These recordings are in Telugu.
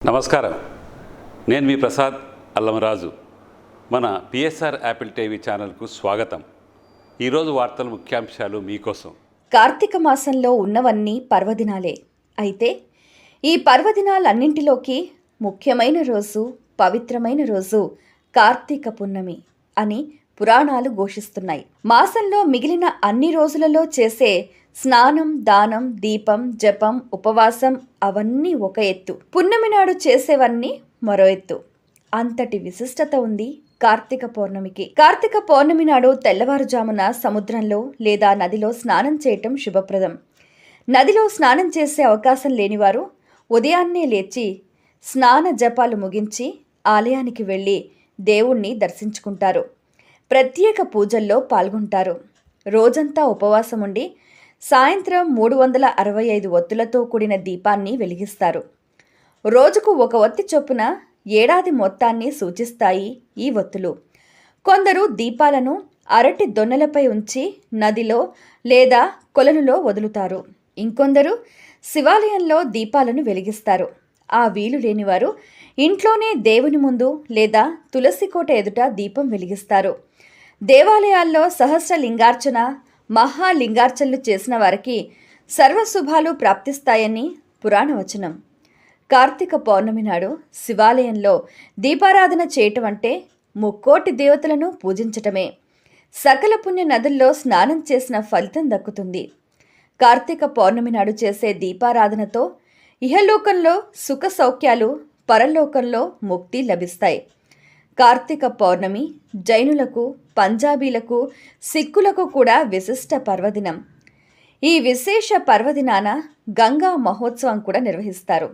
నమస్కారం. నేను మీ ప్రసాద్ అల్లమరాజు. మన పిఎస్ఆర్ యాపిల్ టీవీ ఛానల్కు స్వాగతం. ఈరోజు వార్తల ముఖ్యాంశాలు మీకోసం. కార్తీక మాసంలో ఉన్నవన్నీ పర్వదినాలే. అయితే ఈ పర్వదినాలన్నింటిలోకి ముఖ్యమైన రోజు, పవిత్రమైన రోజు కార్తీక పున్నమి అని పురాణాలు ఘోషిస్తున్నాయి. మాసంలో మిగిలిన అన్ని రోజులలో చేసే స్నానం, దానం, దీపం, జపం, ఉపవాసం అవన్నీ ఒక ఎత్తు. పున్నమి నాడు చేసేవన్నీ మరో ఎత్తు. అంతటి విశిష్టత ఉంది కార్తీక పౌర్ణమికి. కార్తీక పౌర్ణమి నాడు తెల్లవారుజామున సముద్రంలో లేదా నదిలో స్నానం చేయటం శుభప్రదం. నదిలో స్నానం చేసే అవకాశం లేనివారు ఉదయాన్నే లేచి స్నాన జపాలు ముగించి ఆలయానికి వెళ్ళి దేవుణ్ణి దర్శించుకుంటారు. ప్రత్యేక పూజల్లో పాల్గొంటారు. రోజంతా ఉపవాసం ఉండి సాయంత్రం 365 ఒత్తులతో కూడిన దీపాన్ని వెలిగిస్తారు. రోజుకు ఒక ఒత్తి చొప్పున ఏడాది మొత్తాన్ని సూచిస్తాయి ఈ ఒత్తులు. కొందరు దీపాలను అరటి దొన్నలపై ఉంచి నదిలో లేదా కొలనులో వదులుతారు. ఇంకొందరు శివాలయంలో దీపాలను వెలిగిస్తారు. ఆ వీలు లేనివారు ఇంట్లోనే దేవుని ముందు లేదా తులసి కోట ఎదుట దీపం వెలిగిస్తారు. దేవాలయాల్లో సహస్ర లింగార్చన, మహాలింగార్చనలు చేసిన వారికి సర్వశుభాలు ప్రాప్తిస్తాయని పురాణవచనం. కార్తీక పౌర్ణమి నాడు శివాలయంలో దీపారాధన చేయటం అంటే ముక్కోటి దేవతలను పూజించటమే. సకల పుణ్య నదుల్లో స్నానం చేసిన ఫలితం దక్కుతుంది. కార్తీక పౌర్ణమి నాడు చేసే దీపారాధనతో ఇహలోకంలో సుఖ సౌఖ్యాలు, పరలోకంలో ముక్తి లభిస్తాయి. కార్తీక పౌర్ణమి జైనులకు, పంజాబీలకు, సిక్కులకు కూడా విశిష్ట పర్వదినం. ఈ విశేష పర్వదినాన గంగా మహోత్సవం కూడా నిర్వహిస్తారు.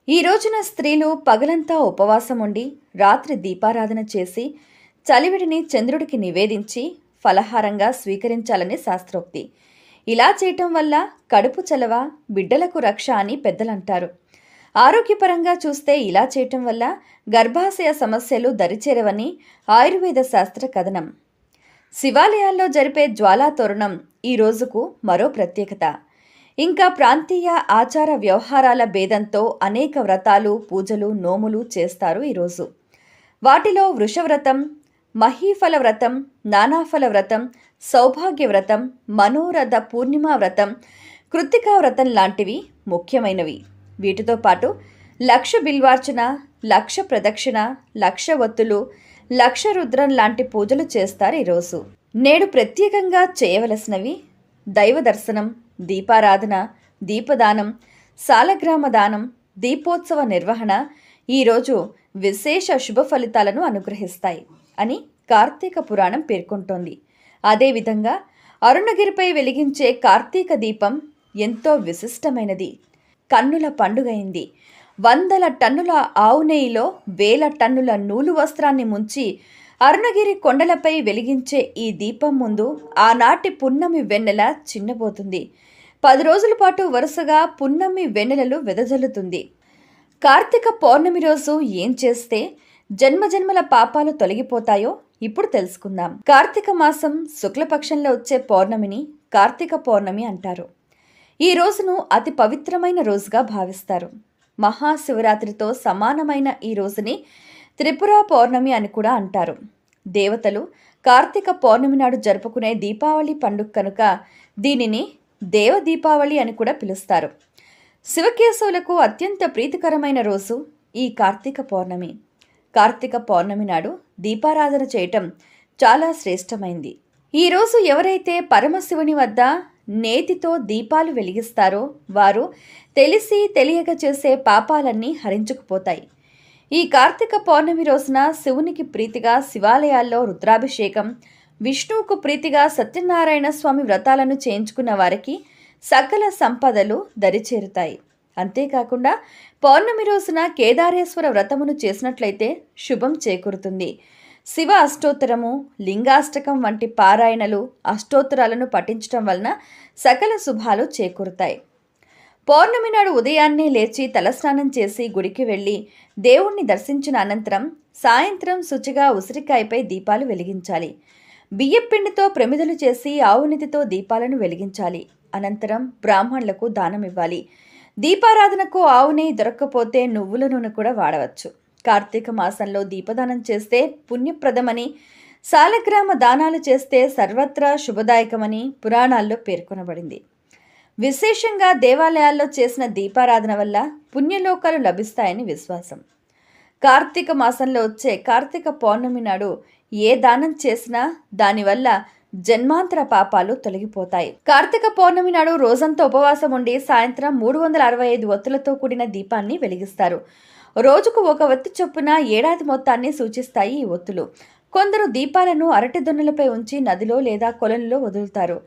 ఈ రోజున స్త్రీలు పగలంతా ఉపవాసం ఉండి రాత్రి దీపారాధన చేసి చలివిడిని చంద్రుడికి నివేదించి ఫలహారంగా స్వీకరించాలని శాస్త్రోక్తి. ఇలా చేయటం వల్ల కడుపు చలవ, బిడ్డలకు రక్ష అని పెద్దలంటారు. ఆరోగ్యపరంగా చూస్తే ఇలా చేయటం వల్ల గర్భాశయ సమస్యలు దరిచేరవని ఆయుర్వేద శాస్త్ర కథనం. శివాలయాల్లో జరిపే జ్వాలా తోరణం ఈ రోజుకు మరో ప్రత్యేకత. ఇంకా ప్రాంతీయ ఆచార వ్యవహారాల భేదంతో అనేక వ్రతాలు, పూజలు, నోములు చేస్తారు ఈరోజు. వాటిలో వృషవ్రతం, మహీఫల వ్రతం, నానాఫల వ్రతం, సౌభాగ్య వ్రతం, మనోరథ పూర్ణిమ వ్రతం, కృత్తికా వ్రతం లాంటివి ముఖ్యమైనవి. వీటితో పాటు లక్ష బిల్వార్చన, లక్ష ప్రదక్షిణ, లక్ష ఒత్తులు, లక్ష రుద్రం లాంటి పూజలు చేస్తారు ఈరోజు. నేడు ప్రత్యేకంగా చేయవలసినవి దైవ దర్శనం, దీపారాధన, దీపదానం, సాలగ్రామ దానం, దీపోత్సవ నిర్వహణ ఈరోజు విశేష శుభ ఫలితాలను అనుగ్రహిస్తాయి అని కార్తీక పురాణం పేర్కొంటోంది. అదేవిధంగా అరుణగిరిపై వెలిగించే కార్తీక దీపం ఎంతో విశిష్టమైనది. కన్నుల పండుగైంది. 100 టన్నుల ఆవు నెయ్యిలో 1000 టన్నుల నూలు వస్త్రాన్ని ముంచి అరుణగిరి కొండలపై వెలిగించే ఈ దీపం ముందు ఆనాటి పున్నమి వెన్నెల చిన్నబోతుంది. 10 రోజుల పాటు వరుసగా పున్నమి వెన్నెలలు వెదజల్లుతుంది. కార్తీక పౌర్ణమి రోజు ఏం చేస్తే జన్మజన్మల పాపాలు తొలగిపోతాయో ఇప్పుడు తెలుసుకుందాం. కార్తీక మాసం శుక్లపక్షంలో వచ్చే పౌర్ణమిని కార్తీక పౌర్ణమి అంటారు. ఈ రోజును అతి పవిత్రమైన రోజుగా భావిస్తారు. మహాశివరాత్రితో సమానమైన ఈ రోజుని త్రిపుర పౌర్ణమి అని కూడా అంటారు. దేవతలు కార్తీక పౌర్ణమి నాడు జరుపుకునే దీపావళి పండుగ కనుక దీనిని దేవ దీపావళి అని కూడా పిలుస్తారు. శివకేశవులకు అత్యంత ప్రీతికరమైన రోజు ఈ కార్తీక పౌర్ణమి. కార్తీక పౌర్ణమి నాడు దీపారాధన చేయటం చాలా శ్రేష్టమైంది. ఈరోజు ఎవరైతే పరమశివుని వద్ద నేతితో దీపాలు వెలిగిస్తారో వారు తెలిసి తెలియక చేసే పాపాలన్నీ హరించుకుపోతాయి. ఈ కార్తీక పౌర్ణమి రోజున శివునికి ప్రీతిగా శివాలయాల్లో రుద్రాభిషేకం, విష్ణువుకు ప్రీతిగా సత్యనారాయణ స్వామి వ్రతాలను చేయించుకున్న వారికి సకల సంపదలు దరిచేరుతాయి. అంతేకాకుండా పౌర్ణమి రోజున కేదారేశ్వర వ్రతమును చేసినట్లయితే శుభం చేకూరుతుంది. శివ అష్టోత్తరము, లింగాష్టకం వంటి పారాయణలు, అష్టోత్తరాలను పఠించటం వలన సకల శుభాలు చేకూరుతాయి. పౌర్ణమి నాడు ఉదయాన్నే లేచి తలస్నానం చేసి గుడికి వెళ్ళి దేవుణ్ణి దర్శించిన అనంతరం సాయంత్రం శుచిగా ఉసిరికాయపై దీపాలు వెలిగించాలి. బియ్యపిండితో ప్రమిదలు చేసి ఆవునితితో దీపాలను వెలిగించాలి. అనంతరం బ్రాహ్మణులకు దానం ఇవ్వాలి. దీపారాధనకు ఆవు నెయ్యి దొరక్కపోతే నువ్వుల నూనె కూడా వాడవచ్చు. కార్తీక మాసంలో దీపదానం చేస్తే పుణ్యప్రదమని, సాలగ్రామ దానాలు చేస్తే సర్వత్రా శుభదాయకమని పురాణాల్లో పేర్కొనబడింది. విశేషంగా దేవాలయాల్లో చేసిన దీపారాధన వల్ల పుణ్యలోకాలు లభిస్తాయని విశ్వాసం. కార్తీక మాసంలో వచ్చే కార్తీక పౌర్ణమి నాడు ఏ దానం చేసినా దానివల్ల జన్మాంతర పాపాలు తొలగిపోతాయి. కార్తీక పౌర్ణమి నాడు రోజంతా ఉపవాసం ఉండి సాయంత్రం 365 ఒత్తులతో కూడిన దీపాన్ని వెలిగిస్తారు. రోజుకు ఒక ఒత్తి చొప్పున ఏడాది మొత్తాన్ని సూచిస్తాయి ఈ ఒత్తులు. కొందరు దీపాలను అరటి దొన్నలపై ఉంచి నదిలో లేదా కొలంలో వదులుతారు.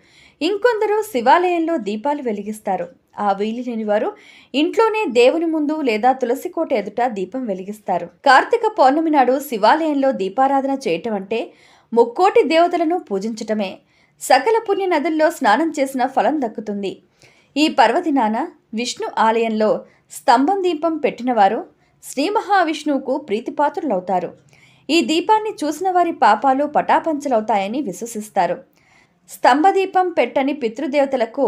ఇంకొందరు శివాలయంలో దీపాలు వెలిగిస్తారు. ఆ వీలు లేని వారు ఇంట్లోనే దేవుని ముందు లేదా తులసి కోట ఎదుట దీపం వెలిగిస్తారు. కార్తీక పౌర్ణమి నాడు శివాలయంలో దీపారాధన చేయటం అంటే ముక్కోటి దేవతలను పూజించటమే. సకల పుణ్య నదుల్లో స్నానం చేసిన ఫలం దక్కుతుంది. ఈ పర్వదినాన విష్ణు ఆలయంలో స్తంభం దీపం పెట్టినవారు శ్రీ మహావిష్ణువుకు ప్రీతిపాత్రులవుతారు. ఈ దీపాన్ని చూసిన వారి పాపాలు పటాపంచలవుతాయని విశ్వసిస్తారు. స్తంభదీపం పెట్టని పితృదేవతలకు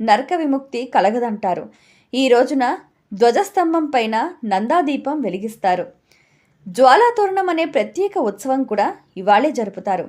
నరక విముక్తి కలగదంటారు. ఈ రోజున ధ్వజస్తంభం పైన నందాదీపం వెలిగిస్తారు. జ్వాలాతోరణం అనే ప్రత్యేక ఉత్సవం కూడా ఇవాళే జరుపుతారు.